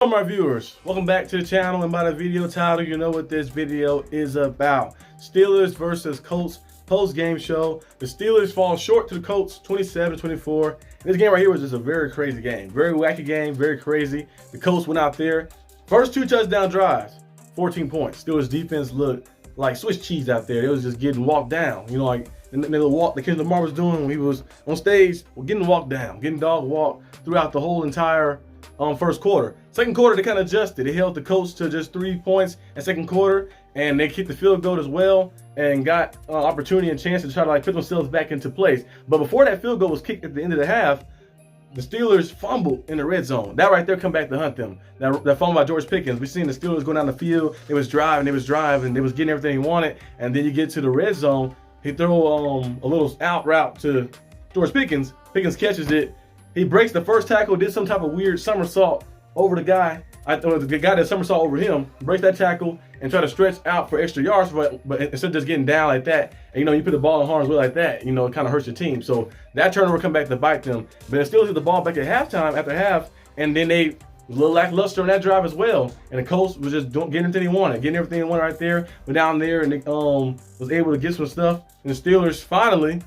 Hello my viewers, welcome back to the channel, and by the video title you know what this video is about. Steelers versus Colts post-game show. The Steelers fall short to the Colts 27-24. This game right here was just a very crazy game. Very wacky game, very crazy. The Colts went out there, first 2 touchdown drives, 14 points. Steelers defense looked like Swiss cheese out there. It was just getting walked down. You know, like the walk that Kendrick Lamar was doing when he was on stage, getting walked down, getting dog walked throughout the whole entire first quarter. Second quarter, they kind of adjusted. They held the Colts to just 3 points in second quarter, and they kicked the field goal as well and got opportunity and chance to try to put themselves back into place. But before that field goal was kicked at the end of the half, the Steelers fumbled in the red zone. That right there come back to hunt them. That fumble by George Pickens. We seen the Steelers go down the field. They was driving, they was getting everything he wanted. And then you get to the red zone, he throw a little out route to George Pickens. Pickens catches it. He breaks the first tackle, did some type of weird somersault over the guy. The guy did somersault over him, breaks that tackle, and try to stretch out for extra yards. But instead of just getting down like that, and, you put the ball in harm's way like that, it kind of hurts your team. So that turnover come back to bite them. But they still hit the ball back at halftime after half, and then they was a little lackluster on that drive as well. And the Colts was just getting everything they wanted, right there. Went down there and they, was able to get some stuff. And the Steelers finally,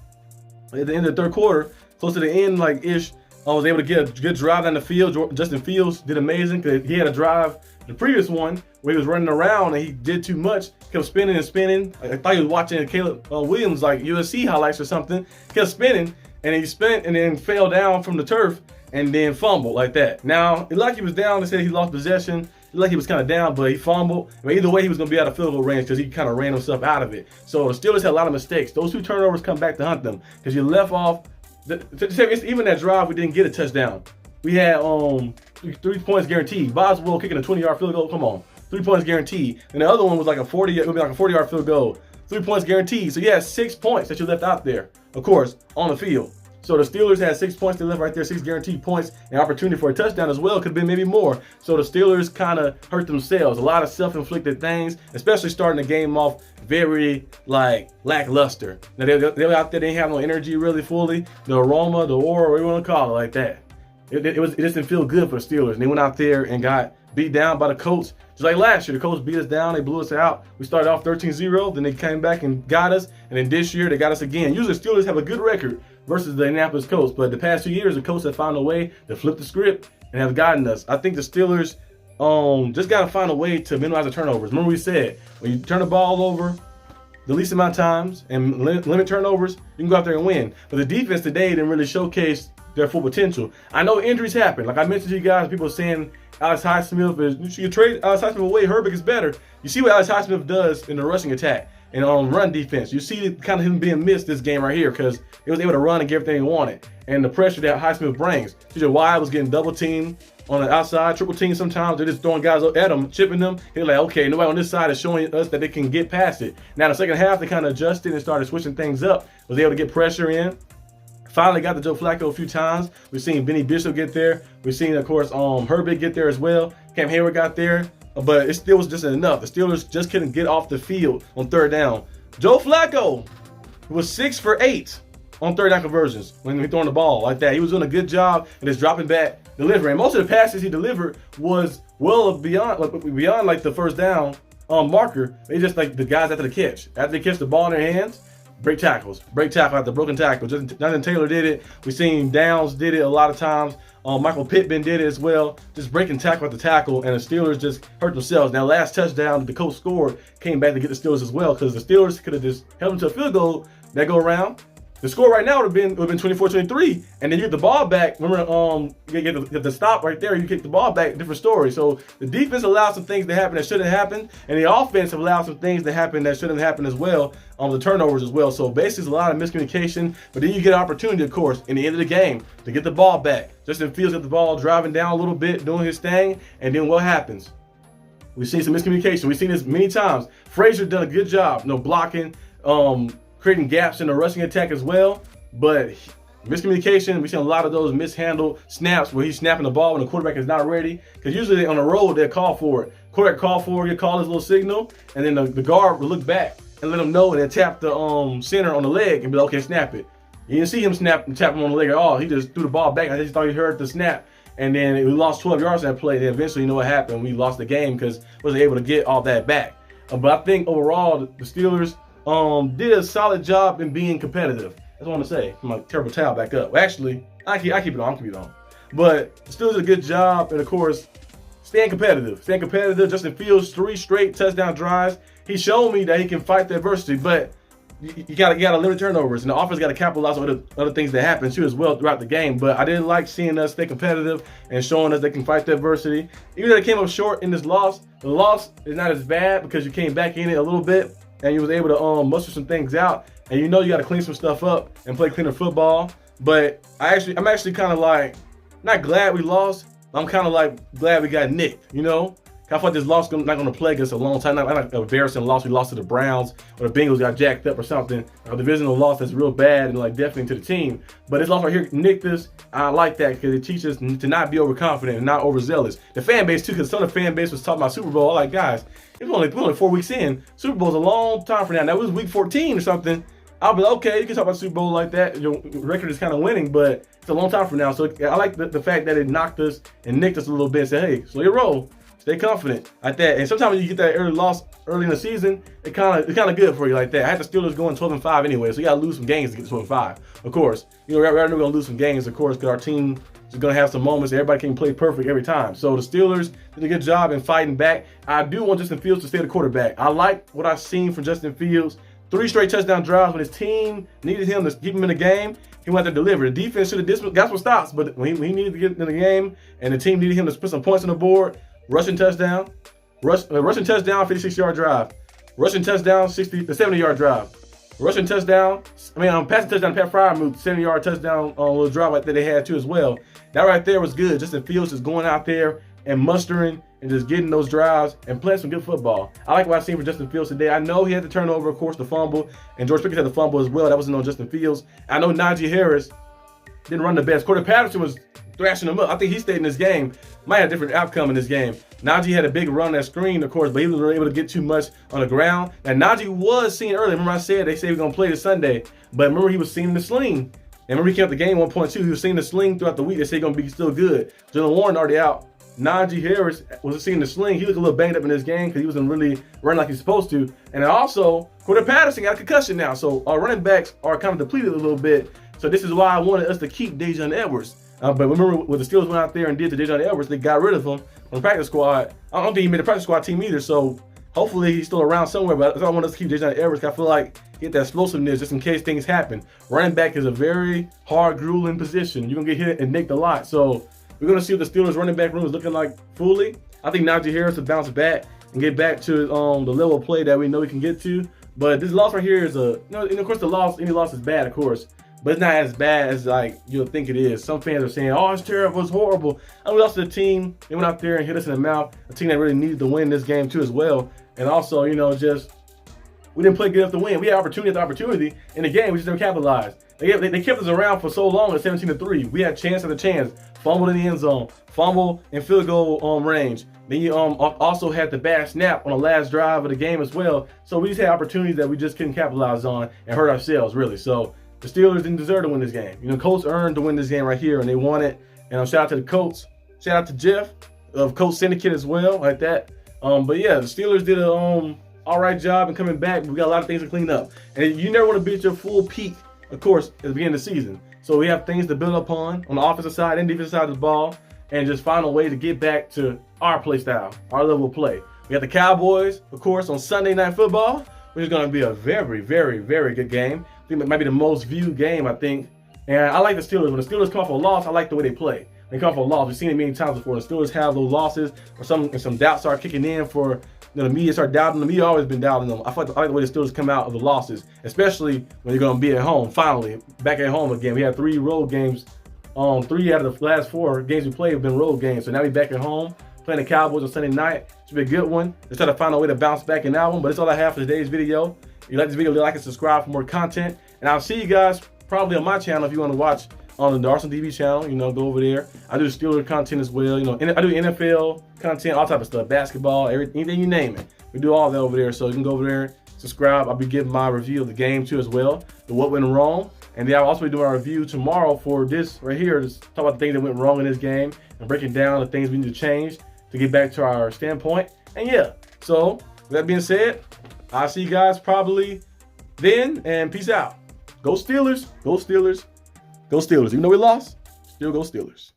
at the end of the third quarter, close to the end, ish, I was able to get a good drive down the field. Justin Fields did amazing because he had a drive, the previous one, where he was running around and he did too much, kept spinning and spinning. I thought he was watching Caleb Williams, USC highlights or something. Kept spinning, and he spent and then fell down from the turf and then fumbled like that. Now, it like he was down. They said he lost possession. It like he was kind of down, but he fumbled. But either way, he was going to be out of field goal range because he kind of ran himself out of it. So the Steelers had a lot of mistakes. Those 2 turnovers come back to hunt them because you left off. Even that drive, we didn't get a touchdown. We had 3 points guaranteed. Boswell kicking a 20-yard field goal. Come on, 3 points guaranteed. And the other one was like a 40-yard field goal. 3 points guaranteed. So you had 6 points that you left out there, of course, on the field. So the Steelers had 6 points they left right there, 6 guaranteed points, and opportunity for a touchdown as well. Could have been maybe more. So the Steelers kind of hurt themselves. A lot of self-inflicted things, especially starting the game off very lackluster. Now they were out there, they didn't have no energy really fully. The aroma, the aura, whatever you want to call it, like that. It just didn't feel good for the Steelers. And they went out there and got beat down by the Colts. Just like last year, the Colts beat us down, they blew us out. We started off 13-0, then they came back and got us, and then this year they got us again. Usually the Steelers have a good record versus the Indianapolis Colts, but the past 2 years, the Colts have found a way to flip the script and have gotten us. I think the Steelers just got to find a way to minimize the turnovers. Remember we said, when you turn the ball over the least amount of times and limit turnovers, you can go out there and win. But the defense today didn't really showcase their full potential. I know injuries happen. Like I mentioned to you guys, people are saying Alex Highsmith is, you trade Alex Highsmith away, Herbig is better. You see what Alex Highsmith does in the rushing attack and on run defense. You see kind of him being missed this game right here because he was able to run and get everything he wanted. And the pressure that Highsmith brings. TJ Watt was getting double teamed on the outside, triple team sometimes. They're just throwing guys at him, chipping them. He's like, okay, nobody on this side is showing us that they can get past it. Now the second half, they kind of adjusted and started switching things up. Was able to get pressure in. Finally got to Joe Flacco a few times. We've seen Benny Bishop get there. We've seen, of course, Herbig get there as well. Cam Hayward got there. But it still was just enough. The Steelers just couldn't get off the field on third down. Joe Flacco was 6 for 8 on third down conversions when he throwing the ball like that. He was doing a good job and just dropping back, delivering. Most of the passes he delivered was well beyond the first down marker. They just the guys after the catch. After they catch the ball in their hands, break tackle after broken tackle. Jonathan Taylor did it. We've seen Downs did it a lot of times. Michael Pittman did it as well, just breaking tackle after tackle, and the Steelers just hurt themselves. Now, last touchdown the Colts scored came back to get the Steelers as well, because the Steelers could have just held them to a field goal that go around. The score right now would have been 24-23, and then you get the ball back. Remember, you get the stop right there. You kick the ball back. Different story. So the defense allowed some things to happen that shouldn't happen, and the offense allowed some things to happen that shouldn't happen as well. The turnovers as well. So basically, it's a lot of miscommunication. But then you get an opportunity, of course, in the end of the game to get the ball back. Justin Fields got the ball driving down a little bit, doing his thing, and then what happens? We've seen some miscommunication. We've seen this many times. Frazier done a good job, blocking. Creating gaps in the rushing attack as well, but miscommunication, we've seen a lot of those mishandled snaps where he's snapping the ball when the quarterback is not ready, because usually on the road they'll call for it. Quarterback call for it, he'll call his little signal, and then the guard will look back and let him know and then tap the center on the leg and be like, okay, snap it. You didn't see him tap him on the leg at all. He just threw the ball back. I just thought he heard the snap and then we lost 12 yards in that play. Then eventually, you know what happened? We lost the game because we wasn't able to get all that back. But I think overall, the Steelers did a solid job in being competitive. That's what I want to say. My terrible towel back up. Well, actually, I keep it on. Keep it on. But the Steelers did a good job, and of course, staying competitive. Justin Fields, 3 straight touchdown drives. He showed me that he can fight the adversity, but you got to limit turnovers, and the offense got to capitalize on other things that happen too as well throughout the game. But I didn't like seeing us stay competitive and showing us they can fight the adversity. Even though they came up short in this loss, the loss is not as bad because you came back in it a little bit and you was able to muster some things out. And you know you got to clean some stuff up and play cleaner football. But I'm actually kind of like not glad we lost. I'm kind of like glad we got nicked, you know? I thought this loss not going to plague us a long time. Not an embarrassing loss. We lost to the Browns or the Bengals got jacked up or something. A divisional loss that's real bad and like definitely to the team. But this loss right here nicked us. I like that because it teaches us to not be overconfident and not overzealous. The fan base too, because some of the fan base was talking about Super Bowl. I'm like, guys, we're only 4 weeks in. Super Bowl's a long time from now. That was week 14 or something. I'll be like, okay, you can talk about Super Bowl like that. Your record is kind of winning, but it's a long time from now. So I like the fact that it knocked us and nicked us a little bit and said, hey, slow your roll. Stay confident like that. And sometimes when you get that early loss early in the season, it's kind of good for you like that. I had the Steelers going 12-5 anyway, so you got to lose some games to get to 12-5. Of course, you know, we're going to lose some games, of course, because our team is going to have some moments. Everybody can play perfect every time. So the Steelers did a good job in fighting back. I do want Justin Fields to stay the quarterback. I like what I've seen from Justin Fields. 3 straight touchdown drives when his team needed him to keep him in the game. He went to deliver. The defense should have got some stops, but when he needed to get in the game and the team needed him to put some points on the board, rushing touchdown, 56-yard drive, rushing touchdown, 70-yard drive, rushing touchdown. Passing touchdown. Pat Fryer moved 70-yard touchdown on a little drive like that they had too as well. That right there was good. Justin Fields is going out there and mustering and just getting those drives and playing some good football. I like what I've seen from Justin Fields today. I know he had the turnover, of course, the fumble, and George Pickens had the fumble as well. That wasn't on Justin Fields. I know Najee Harris didn't run the best. Cordell Patterson was thrashing him up. I think he stayed in this game. Might have a different outcome in this game. Najee had a big run that screen, of course, but he wasn't able to get too much on the ground. And Najee was seen early. Remember I said they say he's going to play this Sunday, but remember he was seen in the sling. And remember he came up the game 1.2. He was seeing the sling throughout the week. They say he's going to be still good. Jalen Warren already out. Najee Harris was seeing the sling. He looked a little banged up in this game because he wasn't really running like he's supposed to. And also, Cordell Patterson got a concussion now. So our running backs are kind of depleted a little bit. So this is why I wanted us to keep Dejon Edwards. But remember when the Steelers went out there and did to Dejon Edwards, they got rid of him from the practice squad. I don't think he made the practice squad team either. So hopefully he's still around somewhere. But I want us to keep Dejon Edwards. I feel like he get that explosiveness just in case things happen. Running back is a very hard, grueling position. You're going to get hit and nicked a lot. So we're going to see what the Steelers running back room is looking like fully. I think Najee Harris will bounce back and get back to the level of play that we know he can get to. But this loss right here is and of course any loss is bad, of course. But it's not as bad as like you'll think it is. Some fans are saying, oh, it's terrible, it's horrible. And we lost to the team. They went out there and hit us in the mouth. A team that really needed to win this game too as well. And also, we didn't play good enough to win. We had opportunity after opportunity in the game. We just didn't capitalize. They kept us around for so long at 17-3. We had chance after chance. Fumbled in the end zone. Fumble in field goal range. Then you also had the bad snap on the last drive of the game as well. So we just had opportunities that we just couldn't capitalize on and hurt ourselves, really. So the Steelers didn't deserve to win this game. Colts earned to win this game right here, and they won it. And shout out to the Colts. Shout out to Jeff of Colts Syndicate as well, like that. But yeah, the Steelers did a all right job in coming back. We got a lot of things to clean up. And you never want to be at your full peak, of course, at the beginning of the season. So we have things to build upon on the offensive side and defensive side of the ball, and just find a way to get back to our play style, our level of play. We got the Cowboys, of course, on Sunday Night Football, which is going to be a very, very, very good game. I think it might be the most viewed game, I think. And I like the Steelers. When the Steelers come off a loss, I like the way they play. They come off a loss. We've seen it many times before. The Steelers have those losses, or some doubts start kicking in for the media start doubting them. The media always been doubting them. I like the way the Steelers come out of the losses, especially when you're going to be at home. Finally, back at home again. We had 3 road games. 3 out of the last 4 games we played have been road games. So now we're back at home playing the Cowboys on Sunday night. Should be a good one. Let's try to find a way to bounce back in that one. But that's all I have for today's video. If you like this video, like and subscribe for more content. And I'll see you guys probably on my channel if you want to watch on the Arsenal D.B channel. Go over there. I do Steelers content as well. I do NFL content, all type of stuff, basketball, anything you name it. We do all that over there. So you can go over there, subscribe. I'll be giving my review of the game too as well. The what went wrong. And then I'll also be doing our review tomorrow for this right here. Just talk about the things that went wrong in this game and breaking down the things we need to change to get back to our standpoint. And yeah, so with that being said, I'll see you guys probably then, and peace out. Go Steelers, go Steelers, go Steelers. Even though we lost, still go Steelers.